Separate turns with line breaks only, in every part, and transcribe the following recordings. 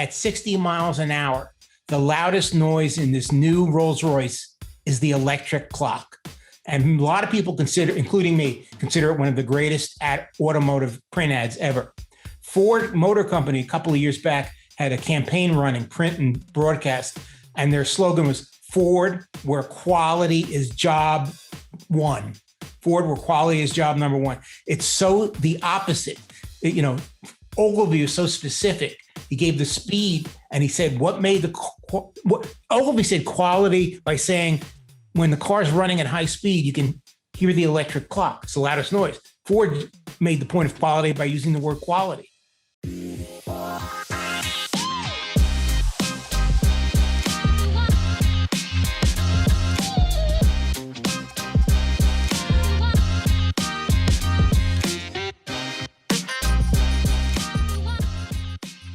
at 60 miles an hour, the loudest noise in this new Rolls Royce is the electric clock. And a lot of people consider, including me, consider it one of the greatest automotive print ads ever. Ford Motor Company, a couple of years back, had a campaign running, print and broadcast, and their slogan was Ford, where quality is job one. Ford, where quality is job number one. It's so the opposite. Ogilvy was so specific. He gave the speed, and he said, Ogilvy said quality by saying, when the car's running at high speed, you can hear the electric clock. It's the loudest noise. Ford made the point of quality by using the word quality.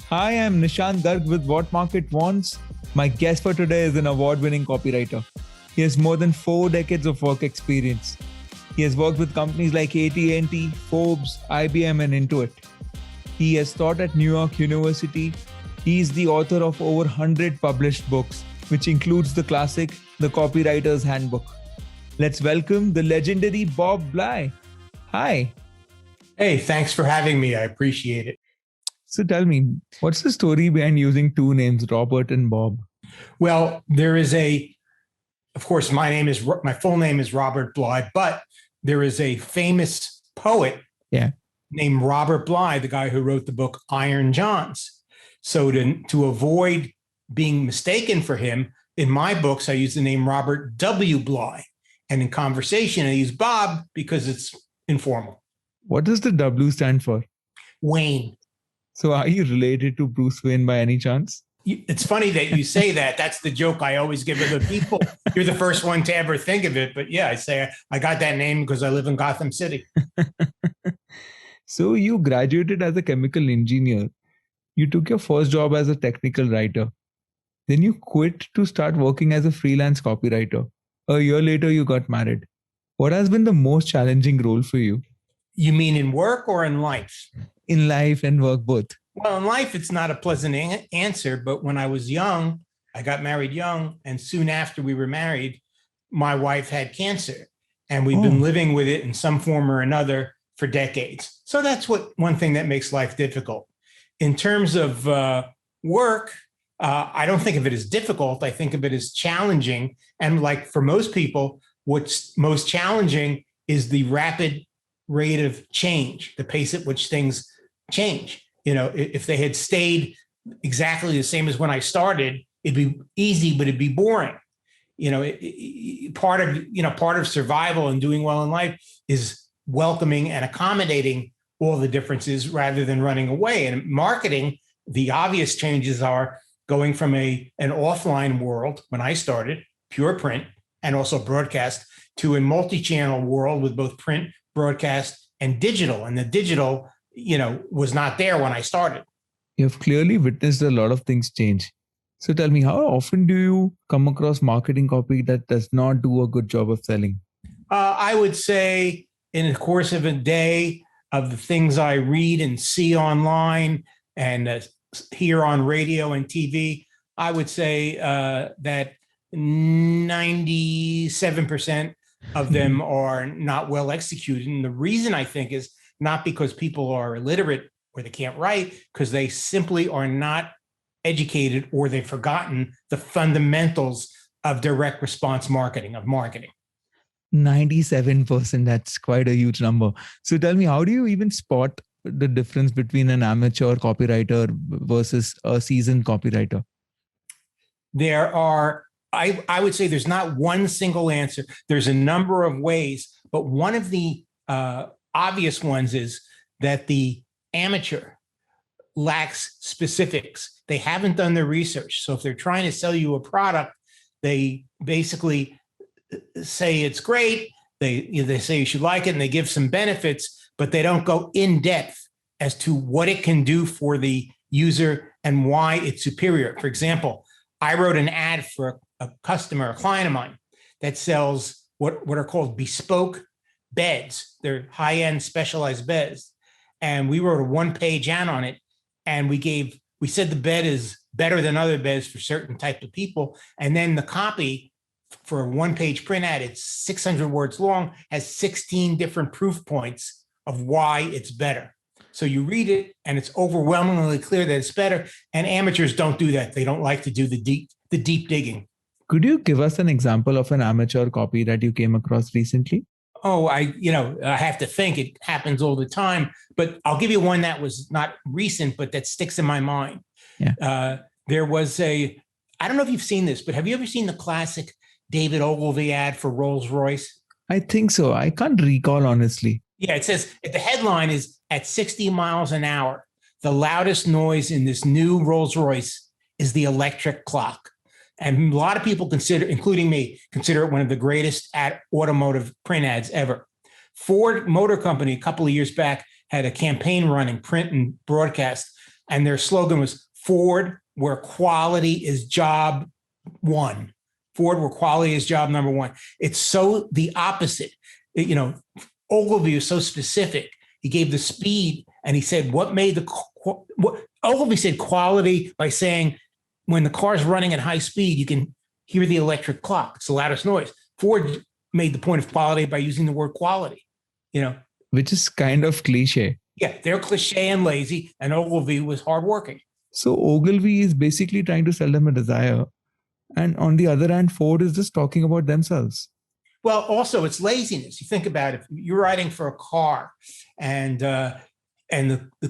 Hi, I'm Nishant Garg with What Market Wants. My guest for today is an award-winning copywriter. He has more than 4 decades of work experience. He has worked with companies like AT&T, Forbes, IBM, and Intuit. He has taught at New York University. He is the author of over 100 published books, which includes the classic, The Copywriter's Handbook. Let's welcome the legendary Bob Bly. Hi.
Hey, thanks for having me. I appreciate it.
So tell me, what's the story behind using 2 names, Robert and Bob?
Well, of course, my full name is Robert Bly, but there is a famous poet named Robert Bly, the guy who wrote the book Iron Johns. So to avoid being mistaken for him, in my books, I use the name Robert W Bly. And in conversation, I use Bob because it's informal.
What does the W stand for?
Wayne.
So are you related to Bruce Wayne by any chance?
It's funny that you say that. That's the joke I always give other people. You're the first one to ever think of it. But yeah, I say I got that name because I live in Gotham City.
So you graduated as a chemical engineer. You took your first job as a technical writer. Then you quit to start working as a freelance copywriter. A year later, you got married. What has been the most challenging role for you?
You mean in work or in life?
In life and work, both.
Well, in life, it's not a pleasant answer, but when I was young, I got married young, and soon after we were married, my wife had cancer, and we've been living with it in some form or another for decades. So that's one thing that makes life difficult. In terms of work, I don't think of it as difficult. I think of it as challenging. And like for most people, what's most challenging is the rapid rate of change, the pace at which things change. If they had stayed exactly the same as when I started, it'd be easy, but it'd be boring. Part of survival and doing well in life is welcoming and accommodating all the differences rather than running away. And marketing, the obvious changes are going from an offline world when I started, pure print, and also broadcast, to a multi-channel world with both print, broadcast, and digital. And the digital was not there when I started.
You've clearly witnessed a lot of things change. So tell me, how often do you come across marketing copy that does not do a good job of selling?
I would say in the course of a day, of the things I read and see online and hear on radio and TV, I would say that 97% of them are not well executed. And the reason I think is not because people are illiterate or they can't write, because they simply are not educated or they've forgotten the fundamentals of direct response marketing, of marketing.
97%, that's quite a huge number. So tell me, how do you even spot the difference between an amateur copywriter versus a seasoned copywriter?
I would say there's not one single answer. There's a number of ways, but one of the obvious ones is that the amateur lacks specifics. They haven't done their research. So if they're trying to sell you a product, they basically say it's great. They say you should like it and they give some benefits, but they don't go in depth as to what it can do for the user and why it's superior. For example, I wrote an ad for a client of mine, that sells what are called bespoke beds. They're high-end specialized beds. And we wrote a 1-page ad on it. And we we said the bed is better than other beds for certain type of people. And then the copy for a one-page print ad, it's 600 words long, has 16 different proof points of why it's better. So you read it and it's overwhelmingly clear that it's better. And amateurs don't do that. They don't like to do the deep digging.
Could you give us an example of an amateur copy that you came across recently?
Oh, I have to think. It happens all the time, but I'll give you one that was not recent, but that sticks in my mind.
Yeah.
There was I don't know if you've seen this, but have you ever seen the classic David Ogilvy ad for Rolls-Royce?
I think so. I can't recall, honestly.
Yeah, it says, the headline is, at 60 miles an hour, the loudest noise in this new Rolls-Royce is the electric clock. And a lot of people consider, including me, consider it one of the greatest automotive print ads ever. Ford Motor Company, a couple of years back, had a campaign running, print and broadcast, and their slogan was Ford, where quality is job one. Ford, where quality is job number one. It's so the opposite. Ogilvy was so specific. He gave the speed, and he said, Ogilvy said quality by saying, when the car's running at high speed, you can hear the electric clock. It's the loudest noise. Ford made the point of quality by using the word quality,
Which is kind of cliche.
Yeah, they're cliche and lazy, and Ogilvy was hardworking.
So Ogilvy is basically trying to sell them a desire. And on the other hand, Ford is just talking about themselves.
Well, also it's laziness. You think about it. If you're writing for a car and the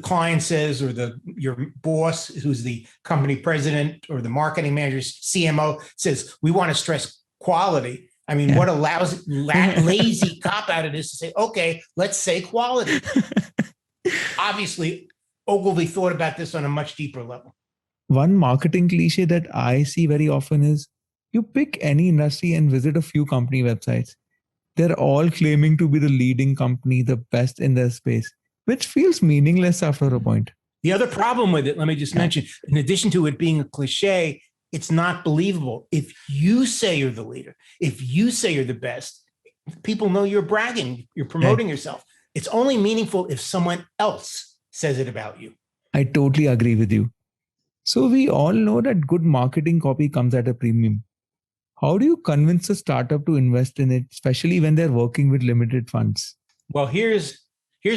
client says, or your boss, who's the company president or the marketing manager, CMO, says, we want to stress quality. I mean, what a lazy cop out it is to say, okay, let's say quality. Obviously, Ogilvy thought about this on a much deeper level.
One marketing cliche that I see very often is, you pick any industry and visit a few company websites. They're all claiming to be the leading company, the best in their space, which feels meaningless after a point.
The other problem with it, let me just mention, in addition to it being a cliche, it's not believable. If you say you're the leader, if you say you're the best, people know you're bragging, you're promoting yourself. It's only meaningful if someone else says it about you.
I totally agree with you. So we all know that good marketing copy comes at a premium. How do you convince a startup to invest in it, especially when they're working with limited funds?
Well, here's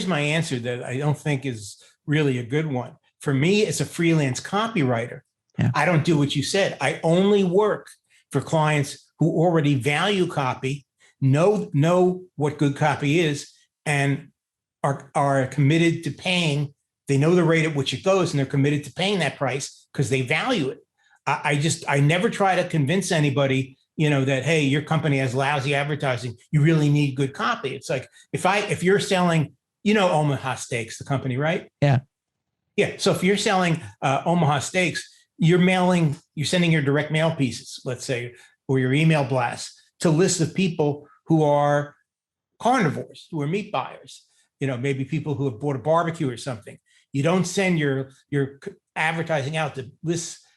my answer that I don't think is really a good one. For me, as a freelance copywriter, I don't do what you said. I only work for clients who already value copy, know what good copy is, and are committed to paying. They know the rate at which it goes, and they're committed to paying that price because they value it. I never try to convince anybody, that, hey, your company has lousy advertising. You really need good copy. It's like, if you're selling, Omaha Steaks, the company, right?
Yeah.
Yeah. So if you're selling Omaha Steaks, you're sending your direct mail pieces, let's say, or your email blasts to lists of people who are carnivores, who are meat buyers, maybe people who have bought a barbecue or something. You don't send your advertising out to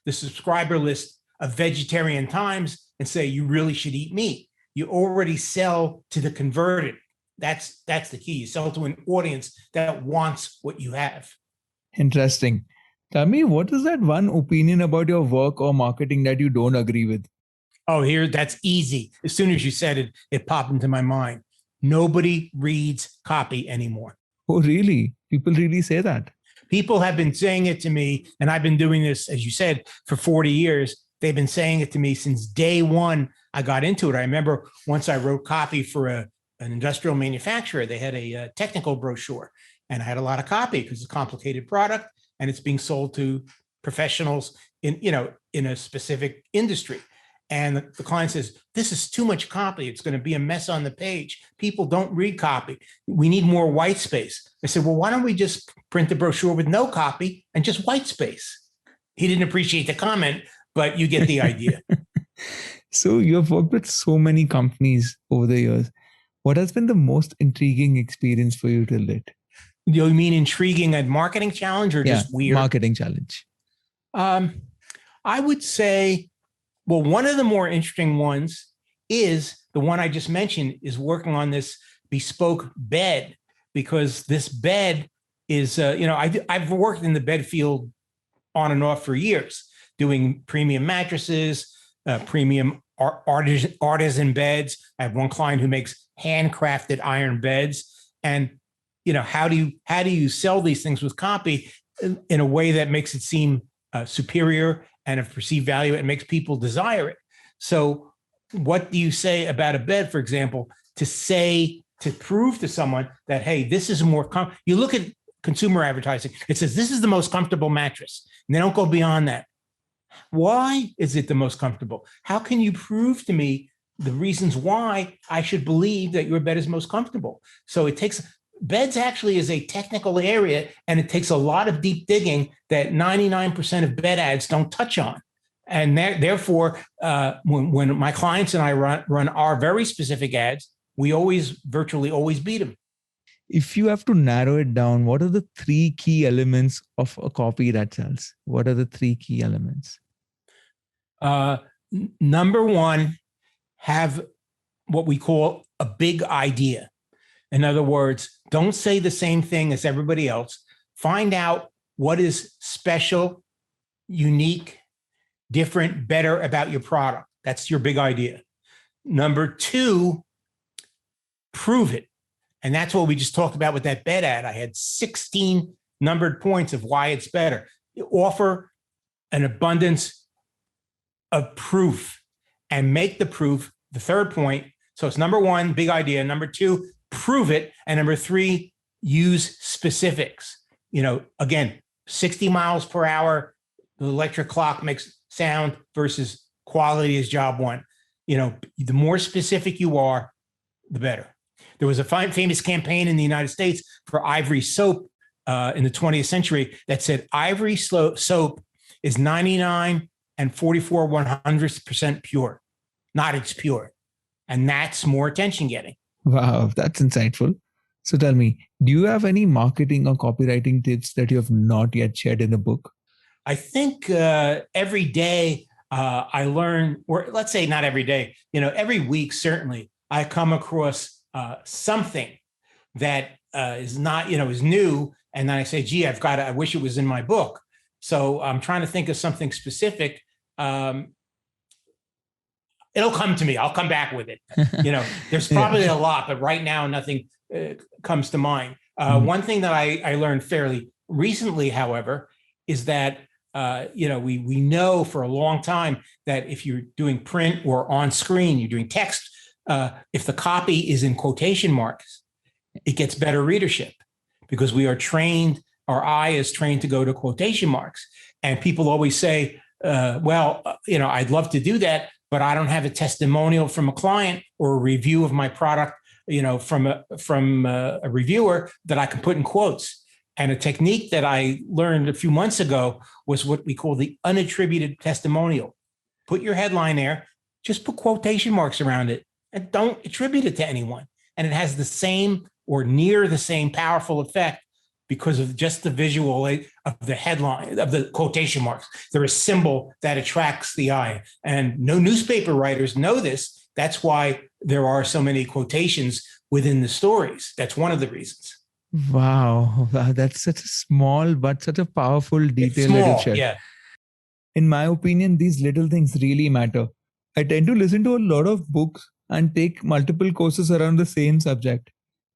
the subscriber list of Vegetarian Times and say, you really should eat meat. You already sell to the converted. That's the key. You sell to an audience that wants what you have.
Interesting. Tell me, what is that one opinion about your work or marketing that you don't agree with?
Oh, that's easy. As soon as you said it, it popped into my mind. Nobody reads copy anymore.
Oh, really? People really say that?
People have been saying it to me, and I've been doing this, as you said, for 40 years. They've been saying it to me since day one I got into it. I remember once I wrote copy for an industrial manufacturer. They had a technical brochure, and I had a lot of copy because it's a complicated product, and it's being sold to professionals in a specific industry. And the client says, this is too much copy. It's going to be a mess on the page. People don't read copy. We need more white space. I said, well, why don't we just print the brochure with no copy and just white space? He didn't appreciate the comment, but you get the idea.
So you've worked with so many companies over the years. What has been the most intriguing experience for you till date?
You mean intriguing a marketing challenge or just weird?
Marketing challenge.
I would say, well, one of the more interesting ones is the one I just mentioned, is working on this bespoke bed, because this bed is, I've worked in the bed field on and off for years, doing premium mattresses, premium artisan beds. I have one client who makes handcrafted iron beds. And, how do you sell these things with copy in a way that makes it seem superior and of perceived value and makes people desire it? So what do you say about a bed, for example, to prove to someone that, hey, this is you look at consumer advertising, it says this is the most comfortable mattress, and they don't go beyond that. Why is it the most comfortable? How can you prove to me the reasons why I should believe that your bed is most comfortable? So beds actually is a technical area, and it takes a lot of deep digging that 99% of bed ads don't touch on. And therefore, when my clients and I run our very specific ads, we virtually always beat them.
If you have to narrow it down, what are the 3 key elements of a copy that sells? What are the 3 key elements?
Number one, have what we call a big idea. In other words, don't say the same thing as everybody else. Find out what is special, unique, different, better about your product. That's your big idea. Number 2, prove it. And that's what we just talked about with that bed ad. I had 16 numbered points of why it's better. Offer an abundance of proof and make the proof the third point. So it's number 1, big idea. Number 2, prove it. And number 3, use specifics. Again, 60 miles per hour, the electric clock makes sound versus quality is job 1. The more specific you are, the better. There was a famous campaign in the United States for Ivory soap in the 20th century that said Ivory soap is 99 and 44/100% pure, not it's pure. And that's more attention getting.
Wow, that's insightful. So tell me, do you have any marketing or copywriting tips that you have not yet shared in the book?
I think every day I learn, or let's say not every day, every week, certainly, I come across something that is not, is new. And then I say, gee, I wish it was in my book. So I'm trying to think of something specific. It'll come to me. I'll come back with it. There's probably a lot, but right now nothing comes to mind. One thing that I learned fairly recently, however, is that we know for a long time that if you're doing print or on screen, you're doing text, if the copy is in quotation marks, it gets better readership because we are trained, our eye is trained to go to quotation marks. And people always say, I'd love to do that, but I don't have a testimonial from a client or a review of my product, from a reviewer that I can put in quotes. And a technique that I learned a few months ago was what we call the unattributed testimonial. Put your headline there, just put quotation marks around it, and don't attribute it to anyone. And it has the same or near the same powerful effect because of just the visual of the headline, of the quotation marks. They're a symbol that attracts the eye. And no newspaper writers know this. That's why there are so many quotations within the stories. That's one of the reasons.
Wow, that's such a small but such a powerful detail that you shared.
Yeah.
In my opinion, these little things really matter. I tend to listen to a lot of books and take multiple courses around the same subject.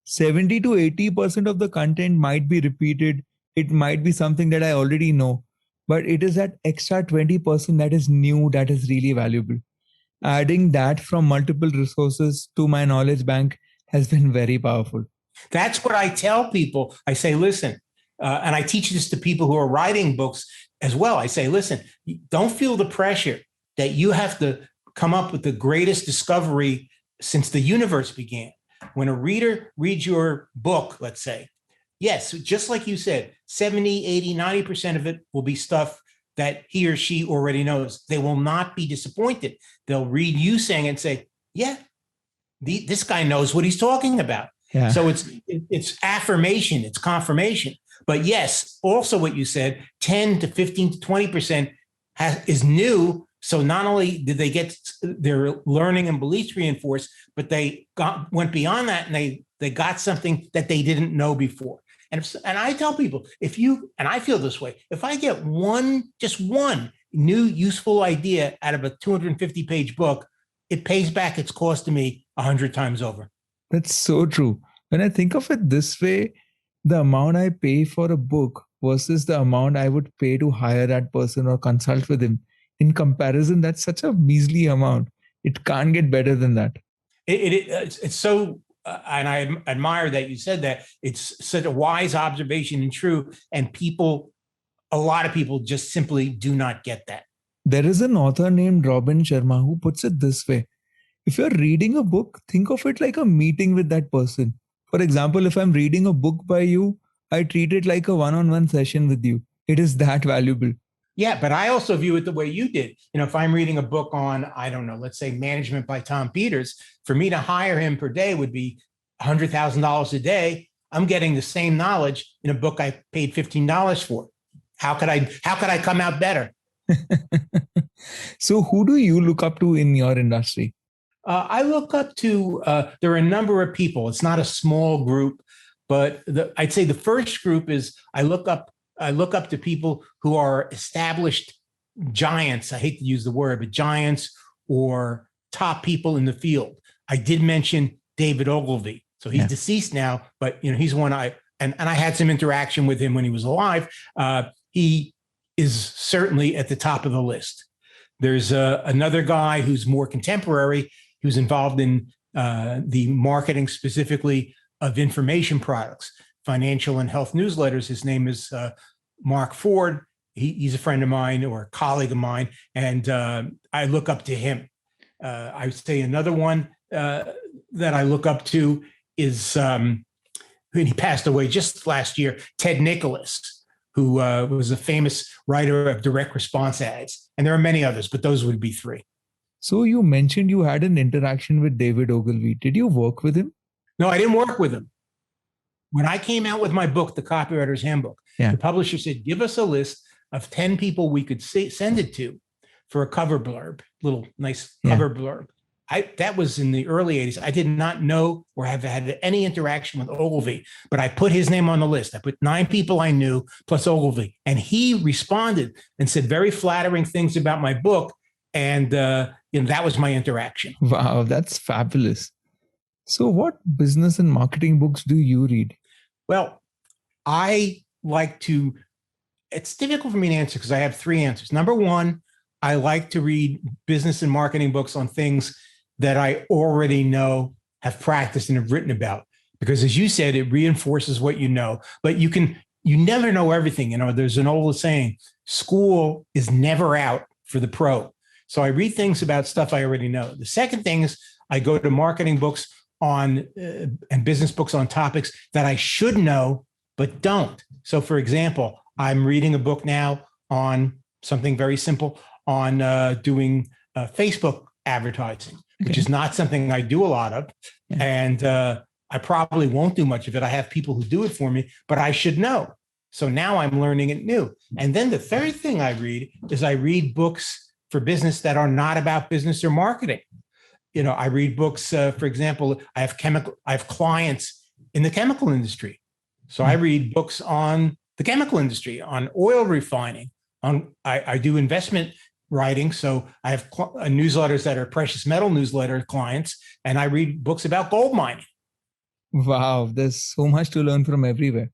70 to 80% of the content might be repeated. It might be something that I already know, but it is that extra 20% that is new, that is really valuable. Adding that from multiple resources to my knowledge bank has been very powerful.
That's what I tell people. I say, listen, and I teach this to people who are writing books as well. I say, listen, don't feel the pressure that you have to come up with the greatest discovery since the universe began. When a reader reads your book, let's say, yes, just like you said, 70, 80, 90% of it will be stuff that he or she already knows. They will not be disappointed. They'll read you saying and say, yeah, this guy knows what he's talking about. Yeah. So it's affirmation, it's confirmation. But yes, also what you said, 10 to 15 to 20% is new. So not only did they get their learning and beliefs reinforced, but they went beyond that and they got something that they didn't know before. And I tell people, and I feel this way, if I get just one new useful idea out of a 250-page book, it pays back its cost to me 100 times over.
That's so true. When I think of it this way, the amount I pay for a book versus the amount I would pay to hire that person or consult with him, in comparison, that's such a measly amount. It can't get better than that.
It's so, and I admire that you said that. It's such a wise observation and true. And a lot of people just simply do not get that.
There is an author named Robin Sharma who puts it this way. If you're reading a book, think of it like a meeting with that person. For example, if I'm reading a book by you, I treat it like a one-on-one session with you. It is that valuable.
Yeah, but I also view it the way you did. If I'm reading a book on, I don't know, let's say Management by Tom Peters, for me to hire him per day would be $100,000 a day. I'm getting the same knowledge in a book I paid $15 for. How could I come out better?
So who do you look up to in your industry?
I look up to, there are a number of people. It's not a small group, but I'd say the first group is I look up to people who are established giants. I hate to use the word, but giants or top people in the field. I did mention David Ogilvy. So he's deceased now, but he's one I had some interaction with him when he was alive. He is certainly at the top of the list. There's another guy who's more contemporary, who's involved in the marketing specifically of information products, financial and health newsletters. His name is Mark Ford. He's a friend of mine or a colleague of mine, and I look up to him. I would say another one that I look up to is, he passed away just last year, Ted Nicholas, who was a famous writer of direct response ads. And there are many others, but those would be three.
So you mentioned you had an interaction with David Ogilvy. Did you work with him?
No, I didn't work with him. When I came out with my book, The Copywriter's Handbook, the publisher said, give us a list of 10 people we could send it to for a cover blurb, little nice cover blurb. That was in the early 80s. I did not know or have had any interaction with Ogilvy, but I put his name on the list. I put 9 people I knew plus Ogilvy, and he responded and said very flattering things about my book. And that was my interaction.
Wow, that's fabulous. So what business and marketing books do you read?
Well, it's difficult for me to answer because I have 3 answers. Number one, I like to read business and marketing books on things that I already know, have practiced, and have written about. Because as you said, it reinforces what you know, but you never know everything. There's an old saying, school is never out for the pro. So I read things about stuff I already know. The second thing is I go to marketing books and business books on topics that I should know, but don't. So for example, I'm reading a book now on something very simple on doing Facebook advertising, which is not something I do a lot of. And I probably won't do much of it. I have people who do it for me, but I should know. So now I'm learning it new. And then the third thing I read is I read books for business that are not about business or marketing. I read books, for example, I have clients in the chemical industry. So I read books on the chemical industry, on oil refining, I do investment writing. So I have newsletters that are precious metal newsletter clients, and I read books about gold mining.
Wow, there's so much to learn from everywhere.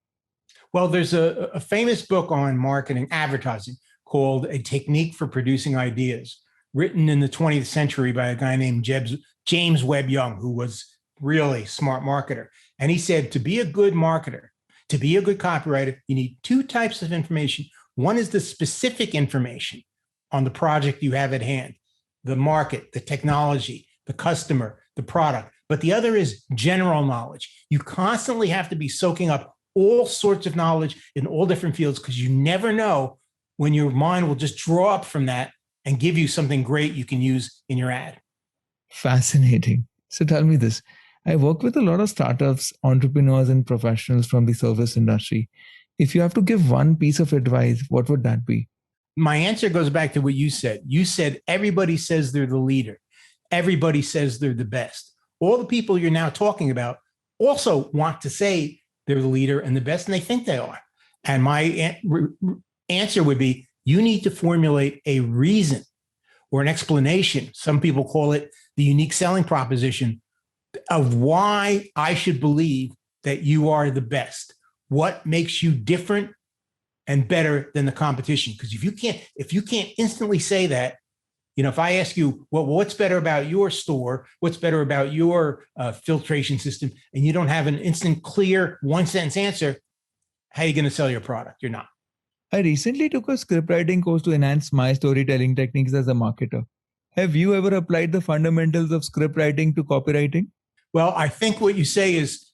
Well, there's a famous book on marketing, advertising, called A Technique for Producing Ideas, written in the 20th century by a guy named James Webb Young, who was really smart marketer. And he said, to be a good marketer, to be a good copywriter, you need 2 types of information. One is the specific information on the project you have at hand, the market, the technology, the customer, the product. But the other is general knowledge. You constantly have to be soaking up all sorts of knowledge in all different fields, because you never know when your mind will just draw up from that and give you something great you can use in your ad.
Fascinating. So tell me this. I work with a lot of startups, entrepreneurs, and professionals from the service industry. If you have to give one piece of advice, what would that be?
My answer goes back to what you said. You said everybody says they're the leader. Everybody says they're the best. All the people you're now talking about also want to say they're the leader and the best, and they think they are. And my answer would be, you need to formulate a reason or an explanation. Some people call it the unique selling proposition of why I should believe that you are the best. What makes you different and better than the competition? Because if you can't instantly say that, if I ask you, well, what's better about your store? What's better about your filtration system? And you don't have an instant, clear, one-sentence answer, how are you going to sell your product? You're not.
I recently took a scriptwriting course to enhance my storytelling techniques as a marketer. Have you ever applied the fundamentals of scriptwriting to copywriting?
Well, I think what you say is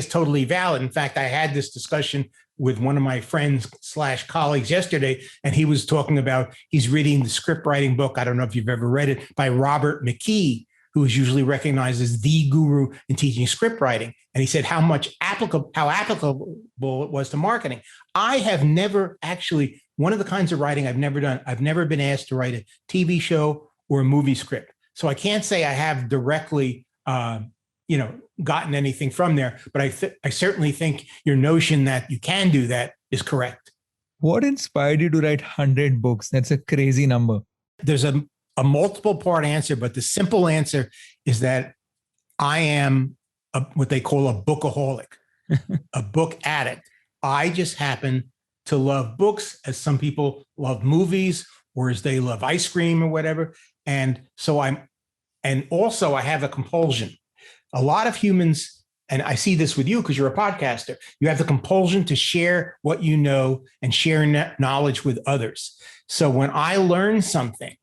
totally valid. In fact, I had this discussion with one of my friends / colleagues yesterday, and he was talking about, he's reading the script writing book. I don't know if you've ever read it, by Robert McKee, who is usually recognized as the guru in teaching script writing. And he said how applicable it was to marketing. I have never actually, one of the kinds of writing I've never done, I've never been asked to write a TV show or a movie script. So I can't say I have directly, gotten anything from there, but I certainly think your notion that you can do that is correct.
What inspired you to write 100 books? That's a crazy number.
There's a multiple part answer, but the simple answer is that I am what they call a bookaholic, a book addict. I just happen to love books as some people love movies or as they love ice cream or whatever. And so also I have a compulsion. A lot of humans, and I see this with you because you're a podcaster, you have the compulsion to share what you know and share knowledge with others. So when I learn something,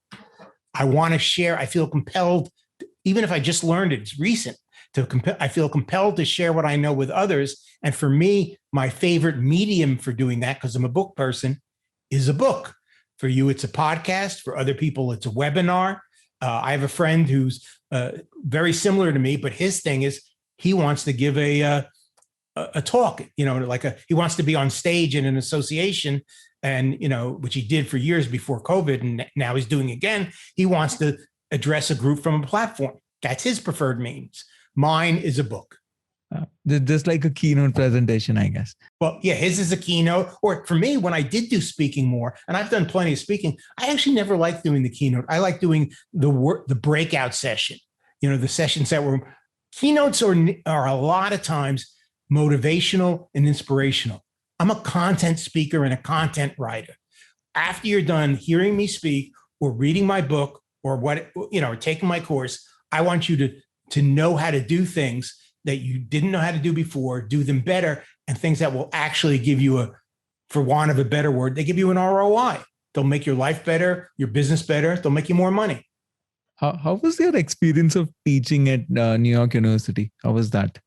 I want to share. I feel compelled, even if I just learned it, it's recent, I feel compelled to share what I know with others. And for me, my favorite medium for doing that, because I'm a book person, is a book. For you, it's a podcast. For other people, it's a webinar. I have a friend who's very similar to me, but his thing is he wants to give a talk, he wants to be on stage in an association, and, which he did for years before COVID, and now he's doing again. He wants to address a group from a platform. That's his preferred means. Mine is a book.
Just like a keynote presentation, I guess.
Well, yeah, his is a keynote. Or for me, when I did do speaking more, and I've done plenty of speaking, I actually never liked doing the keynote. I like doing the breakout session. The sessions that were keynotes are a lot of times motivational and inspirational. I'm a content speaker and a content writer. After you're done hearing me speak or reading my book or or taking my course, I want you to know how to do things that you didn't know how to do before, do them better, and things that will actually give you for want of a better word, they give you an ROI. They'll make your life better, your business better. They'll make you more money.
How was your experience of teaching at New York University? How was that?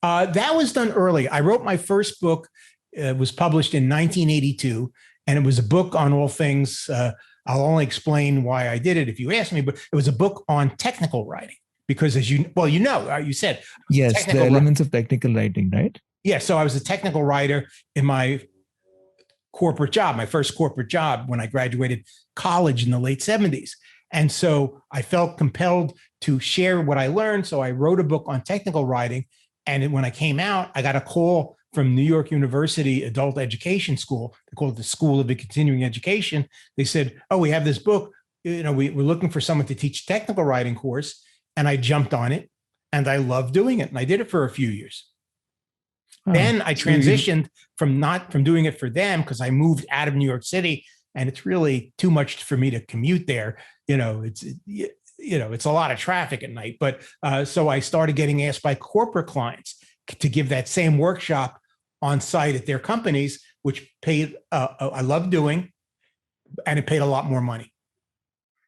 That was done early. I wrote my first book. It was published in 1982, and it was a book on all things. I'll only explain why I did it if you ask me, but it was a book on technical writing. Because as you said.
Yes, the elements of technical writing, right?
Yeah, so I was a technical writer in my corporate job, my first corporate job when I graduated college in the late 70s. And so I felt compelled to share what I learned. So I wrote a book on technical writing. And when I came out, I got a call from New York University Adult Education School. They call it the School of Continuing Education. They said, oh, we have this book. We're looking for someone to teach a technical writing course. And I jumped on it and I loved doing it. And I did it for a few years. Then I transitioned from doing it for them because I moved out of New York City, and it's really too much for me to commute there. It's a lot of traffic at night. But so I started getting asked by corporate clients to give that same workshop on site at their companies, which paid, I love doing, and it paid a lot more money.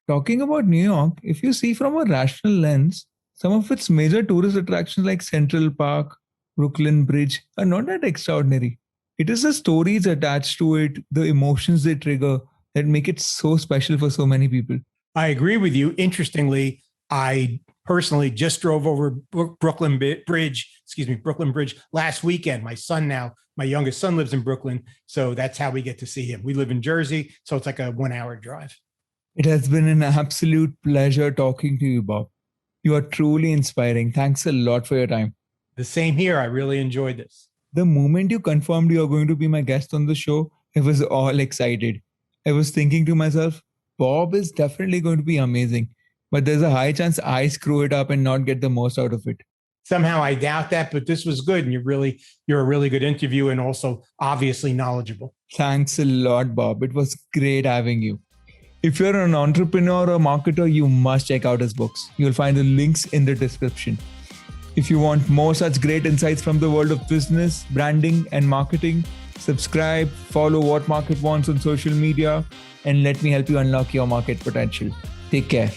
Talking about New York, if you see from a rational lens, some of its major tourist attractions like Central Park, Brooklyn Bridge are not that extraordinary. It is the stories attached to it, the emotions they trigger, that make it so special for so many people.
I agree with you. Interestingly, I personally just drove over Brooklyn Bridge last weekend. My youngest son lives in Brooklyn, so that's how we get to see him. We live in Jersey, so it's like a 1-hour drive.
It has been an absolute pleasure talking to you, Bob. You are truly inspiring. Thanks a lot for your time.
The same here. I really enjoyed this.
The moment you confirmed you're going to be my guest on the show, I was all excited. I was thinking to myself, Bob is definitely going to be amazing, but there's a high chance I screw it up and not get the most out of it.
Somehow I doubt that, but this was good. And you're a really good interview and also obviously knowledgeable.
Thanks a lot, Bob. It was great having you. If you're an entrepreneur or marketer, you must check out his books. You'll find the links in the description. If you want more such great insights from the world of business, branding, and marketing, subscribe, follow What Market Wants on social media, and let me help you unlock your market potential. Take care.